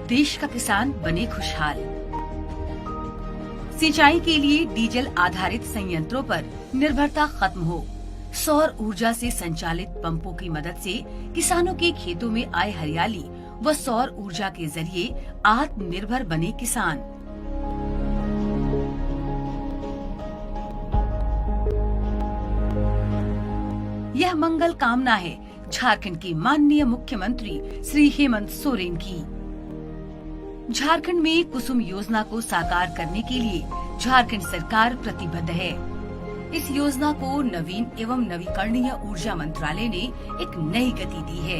देश का किसान बने खुशहाल। सिंचाई के लिए डीजल आधारित संयंत्रों पर निर्भरता खत्म हो। सौर ऊर्जा से संचालित पंपों की मदद से किसानों के खेतों में आए हरियाली व सौर ऊर्जा के जरिए आत्मनिर्भर बने किसान। यह मंगल कामना है झारखंड के माननीय मुख्यमंत्री श्री हेमंत सोरेन की। झारखंड में कुसुम योजना को साकार करने के लिए झारखंड सरकार प्रतिबद्ध है। इस योजना को नवीन एवं नवीकरणीय ऊर्जा मंत्रालय ने एक नई गति दी है।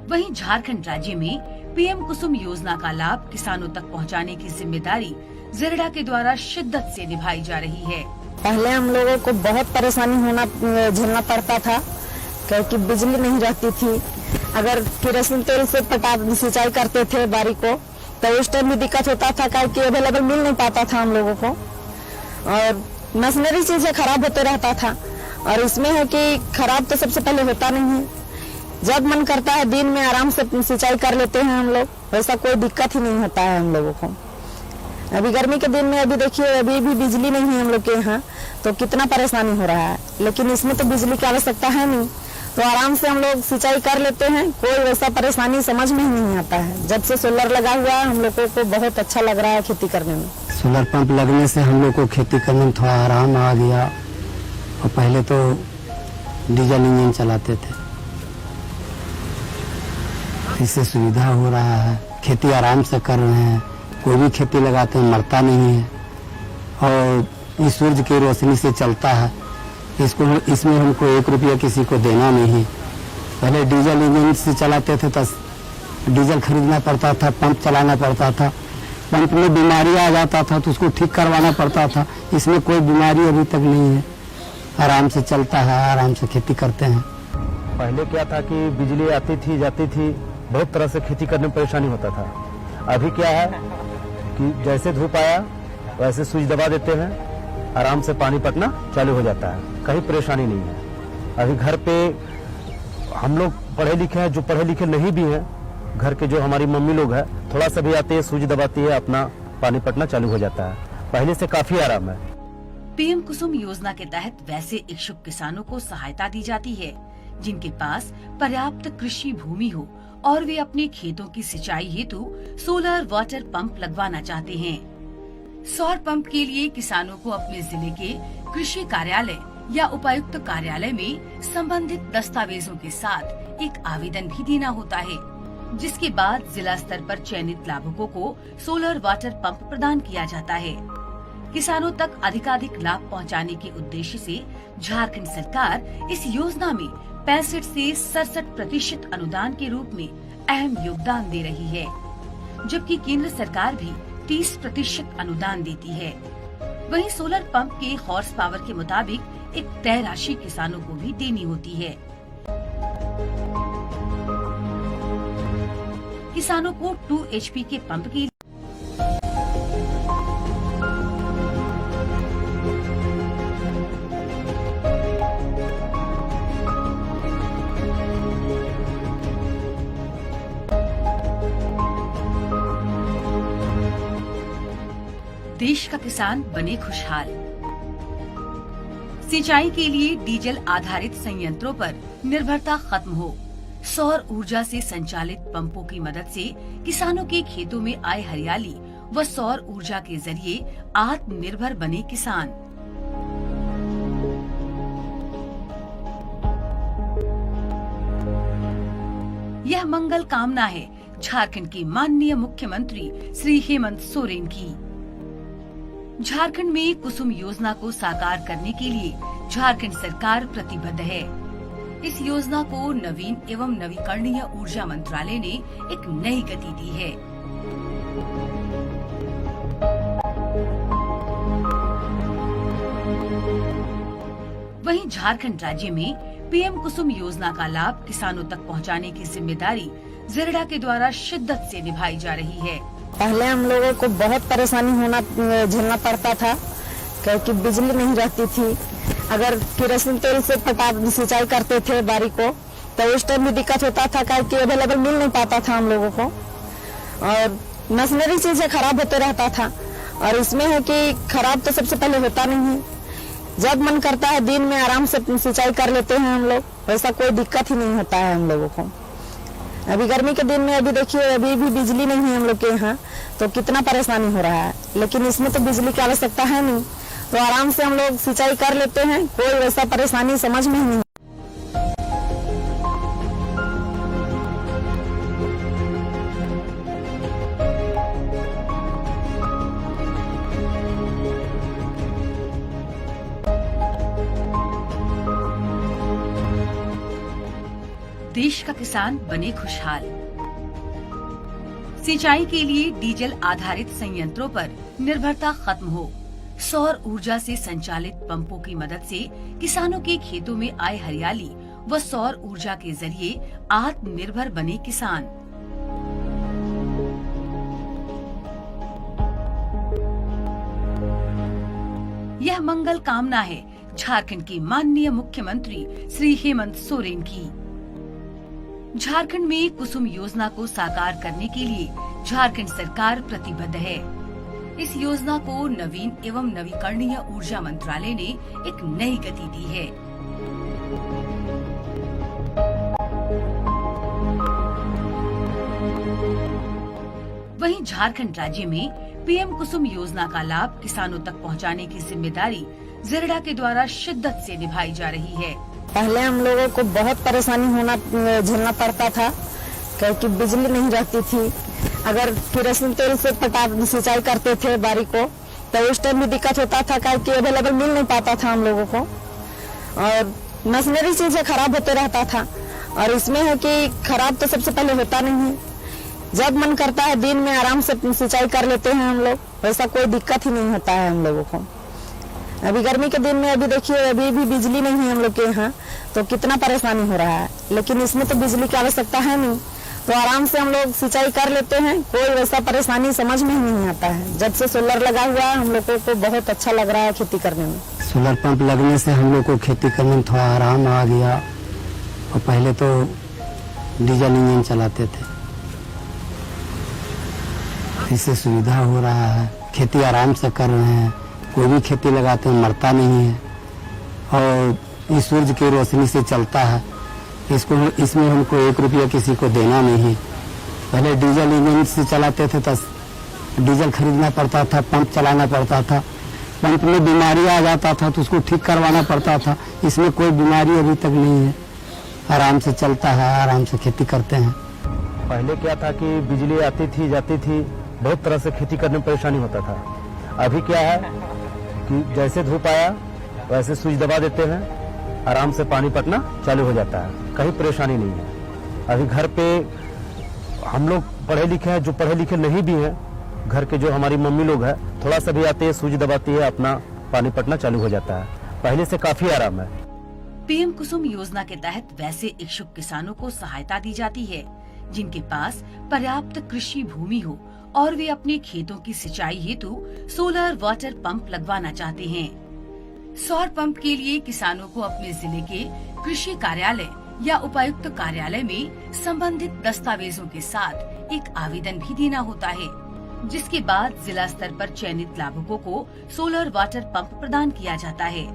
वहीं झारखंड राज्य में पीएम कुसुम योजना का लाभ किसानों तक पहुंचाने की जिम्मेदारी जिरडा के द्वारा शिद्दत से निभाई जा रही है। पहले हम लोगों को बहुत परेशानी झेलना पड़ता था, क्योंकि बिजली नहीं रहती थी। अगर केरोसिन तेल से सिंचाई करते थे बारी को, तो उस टाइम भी दिक्कत होता था, क्योंकि अवेलेबल मिल नहीं पाता था हम लोगों को, और मशीनरी चीजें खराब होते रहता था। और इसमें है कि खराब तो सबसे पहले होता नहीं है, जब मन करता है दिन में आराम से सिंचाई कर लेते हैं हम लोग, वैसा कोई दिक्कत ही नहीं होता है हम लोगों को। अभी गर्मी के दिन में अभी देखिए, अभी भी बिजली नहीं है हम लोग के यहाँ, तो कितना परेशानी हो रहा है। लेकिन इसमें तो बिजली की आवश्यकता है नहीं, तो आराम से हम लोग सिंचाई कर लेते हैं, कोई वैसा परेशानी समझ में ही नहीं आता है। जब से सोलर लगा हुआ है हम लोगों को बहुत अच्छा लग रहा है खेती करने में। सोलर पंप लगने से हम लोग को खेती करने में थोड़ा आराम आ गया, और पहले तो डीजल इंजन चलाते थे, इससे सुविधा हो रहा है। खेती आराम से कर रहे हैं, कोई भी खेती लगाते हैं मरता नहीं है, और इस सूरज की रोशनी से चलता है। इसमें हमको 1 रुपया किसी को देना नहीं है। पहले डीजल इंजन से चलाते थे तो डीजल खरीदना पड़ता था, पंप चलाना पड़ता था, पंप में बीमारी आ जाता था तो उसको ठीक करवाना पड़ता था। इसमें कोई बीमारी अभी तक नहीं है, आराम से चलता है, आराम से खेती करते हैं। पहले क्या था कि बिजली आती थी जाती थी, बहुत तरह से खेती करने में परेशानी होता था। अभी क्या है कि जैसे धूप आया वैसे स्विच दबा देते हैं, आराम से पानी पटना चालू हो जाता है, कहीं परेशानी नहीं है। अभी घर पे हम लोग पढ़े लिखे हैं, जो पढ़े लिखे नहीं भी हैं, घर के जो हमारी मम्मी लोग हैं, थोड़ा सा भी आते हैं, स्विच दबाती है, अपना पानी पटना चालू हो जाता है। पहले से काफी आराम है। पीएम कुसुम योजना के तहत वैसे इच्छुक किसानों को सहायता दी जाती है जिनके पास पर्याप्त कृषि भूमि हो और वे अपने खेतों की सिंचाई हेतु सोलर वाटर पंप लगवाना चाहते हैं। सौर पंप के लिए किसानों को अपने जिले के कृषि कार्यालय या उपायुक्त कार्यालय में संबंधित दस्तावेजों के साथ एक आवेदन भी देना होता है, जिसके बाद जिला स्तर पर चयनित लाभुकों को सोलर वाटर पंप प्रदान किया जाता है। किसानों तक अधिकाधिक लाभ पहुंचाने के उद्देश्य से झारखंड सरकार इस योजना में 65 से 67% अनुदान के रूप में अहम योगदान दे रही है, जबकि केंद्र सरकार भी 30% अनुदान देती है। वहीं सोलर पंप के हॉर्स पावर के मुताबिक एक तय राशि किसानों को भी देनी होती है। किसानों को 2 HP के पंप की देश का किसान बने खुशहाल। सिंचाई के लिए डीजल आधारित संयंत्रों पर निर्भरता खत्म हो। सौर ऊर्जा से संचालित पंपों की मदद से किसानों के खेतों में आए हरियाली व सौर ऊर्जा के जरिए आत्मनिर्भर बने किसान। यह मंगल कामना है झारखंड के माननीय मुख्यमंत्री श्री हेमंत सोरेन की। झारखंड में कुसुम योजना को साकार करने के लिए झारखंड सरकार प्रतिबद्ध है। इस योजना को नवीन एवं नवीकरणीय ऊर्जा मंत्रालय ने एक नई गति दी है। वहीं झारखंड राज्य में पीएम कुसुम योजना का लाभ किसानों तक पहुंचाने की जिम्मेदारी जिरडा के द्वारा शिद्दत से निभाई जा रही है। पहले हम लोगों को बहुत परेशानी झेलना पड़ता था, क्योंकि बिजली नहीं रहती थी। अगर केरोसिन तेल से पटा सिंचाई करते थे बारी को तो उस टाइम भी दिक्कत होता था, कि अवेलेबल मिल नहीं पाता था हम लोगों को, और मशीनरी चीजें खराब होते रहता था। और इसमें है कि खराब तो सबसे पहले होता नहीं है, जब मन करता है दिन में आराम से सिंचाई कर लेते हैं हम लोग, वैसा कोई दिक्कत ही नहीं होता है हम लोगों को। अभी गर्मी के दिन में अभी देखिए अभी भी बिजली नहीं है हम लोग के यहाँ, तो कितना परेशानी हो रहा है, लेकिन इसमें तो बिजली की आवश्यकता है नहीं, तो आराम से हम लोग सिंचाई कर लेते हैं, कोई वैसा परेशानी समझ में ही नहीं। देश का किसान बने खुशहाल। सिंचाई के लिए डीजल आधारित संयंत्रों पर निर्भरता खत्म हो, सौर ऊर्जा से संचालित पंपों की मदद से किसानों के खेतों में आए हरियाली व सौर ऊर्जा के जरिए आत्मनिर्भर बने किसान। यह मंगल कामना है झारखंड के माननीय मुख्यमंत्री श्री हेमंत सोरेन की। झारखंड में कुसुम योजना को साकार करने के लिए झारखंड सरकार प्रतिबद्ध है। इस योजना को नवीन एवं नवीकरणीय ऊर्जा मंत्रालय ने एक नई गति दी है। वहीं झारखंड राज्य में पीएम कुसुम योजना का लाभ किसानों तक पहुंचाने की जिम्मेदारी जिरडा के द्वारा शिद्दत से निभाई जा रही है। पहले हम लोगों को बहुत परेशानी झेलना पड़ता था, क्योंकि बिजली नहीं रहती थी। अगर केरोसिन तेल से पटा सिंचाई करते थे बारी को तो उस टाइम भी दिक्कत होता था, कि अवेलेबल मिल नहीं पाता था हम लोगों को, और मशीनरी चीजें खराब होते रहता था। और इसमें है कि खराब तो सबसे पहले होता नहीं है, जब मन करता है दिन में आराम से सिंचाई कर लेते हैं हम लोग, वैसा कोई दिक्कत ही नहीं होता है हम लोगों को। अभी गर्मी के दिन में अभी देखिए अभी भी बिजली नहीं है हम लोग के यहाँ, तो कितना परेशानी हो रहा है, लेकिन इसमें तो बिजली की आवश्यकता है नहीं, तो आराम से हम लोग सिंचाई कर लेते हैं, कोई वैसा परेशानी समझ में ही नहीं आता है। जब से सोलर लगा हुआ है हम लोगों को बहुत अच्छा लग रहा है खेती करने में। सोलर पंप लगने से हम लोग को खेती करने में थोड़ा आराम आ गया, और पहले तो डीजल इंजन चलाते थे, इससे सुविधा हो रहा है, खेती आराम से कर रहे हैं, कोई भी खेती लगाते हैं मरता नहीं है, और इस सूरज की रोशनी से चलता है। इसमें हमको 1 रुपया किसी को देना नहीं है। पहले डीजल इंजन से चलाते थे तो डीजल खरीदना पड़ता था, पंप चलाना पड़ता था, पंप में बीमारी आ जाता था तो उसको ठीक करवाना पड़ता था। इसमें कोई बीमारी अभी तक नहीं है, आराम से चलता है, आराम से खेती करते हैं। पहले क्या था कि बिजली आती थी जाती थी, बहुत तरह से खेती करने में परेशानी होता था। अभी क्या है कि जैसे धूप आया वैसे स्विच दबा देते हैं, आराम से पानी पटना चालू हो जाता है, कहीं परेशानी नहीं है। अभी घर पे हम लोग पढ़े लिखे हैं, जो पढ़े लिखे नहीं भी हैं, घर के जो हमारी मम्मी लोग हैं, थोड़ा सा भी आते हैं, स्विच दबाती है, अपना पानी पटना चालू हो जाता है। पहले से काफी आराम है। पीएम कुसुम योजना के तहत वैसे इच्छुक किसानों को सहायता दी जाती है जिनके पास पर्याप्त कृषि भूमि हो और वे अपने खेतों की सिंचाई हेतु सोलर वाटर पंप लगवाना चाहते हैं। सौर पंप के लिए किसानों को अपने जिले के कृषि कार्यालय या उपायुक्त कार्यालय में संबंधित दस्तावेजों के साथ एक आवेदन भी देना होता है, जिसके बाद जिला स्तर पर चयनित लाभुकों को सोलर वाटर पंप प्रदान किया जाता है।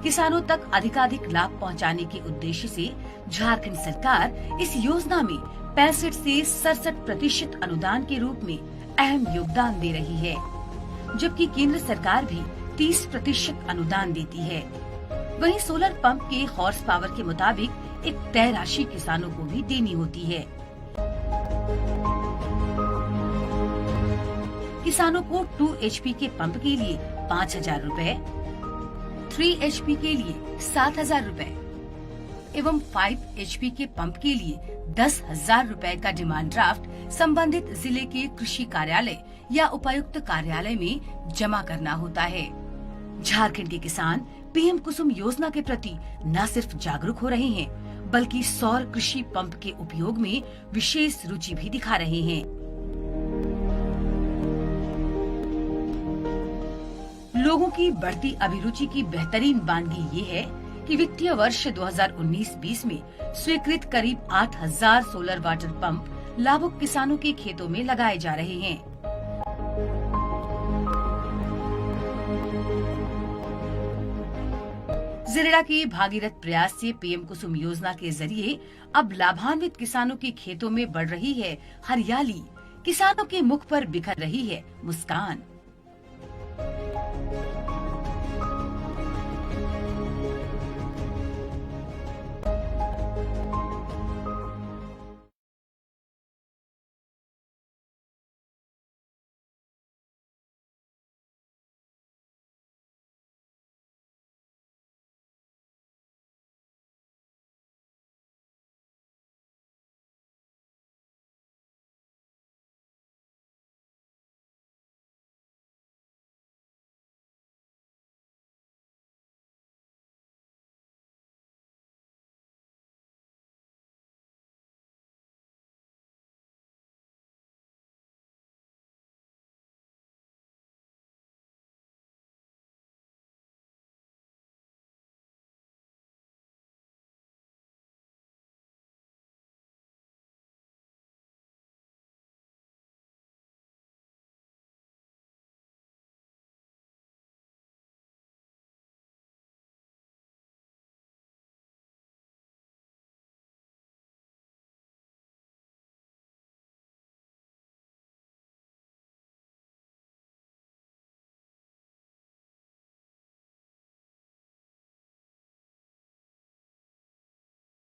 किसानों तक अधिकाधिक लाभ पहुंचाने के उद्देश्य से झारखंड सरकार इस योजना में 65 से 67% अनुदान के रूप में अहम योगदान दे रही है, जबकि केंद्र सरकार भी 30% अनुदान देती है। वहीं सोलर पंप के हॉर्स पावर के मुताबिक एक तय राशि किसानों को भी देनी होती है। किसानों को 2 HP के पंप के लिए 5,000 रूपए, 3 HP के लिए 7,000 रूपए एवं 5 HP के पंप के लिए 10,000 रूपए का डिमांड ड्राफ्ट संबंधित जिले के कृषि कार्यालय या उपायुक्त कार्यालय में जमा करना होता है। झारखंड के किसान पीएम कुसुम योजना के प्रति न सिर्फ जागरूक हो रहे हैं, बल्कि सौर कृषि पंप के उपयोग में विशेष रुचि भी दिखा रहे हैं। लोगों की बढ़ती अभिरुचि की बेहतरीन बानगी ये है कि वित्तीय वर्ष 2019-20 में स्वीकृत करीब 8000 सोलर वाटर पंप लाभुक किसानों के खेतों में लगाए जा रहे हैं। जिरेडा के भागीरथ प्रयास से पीएम कुसुम योजना के जरिए अब लाभान्वित किसानों के खेतों में बढ़ रही है हरियाली, किसानों के मुख पर बिखर रही है मुस्कान।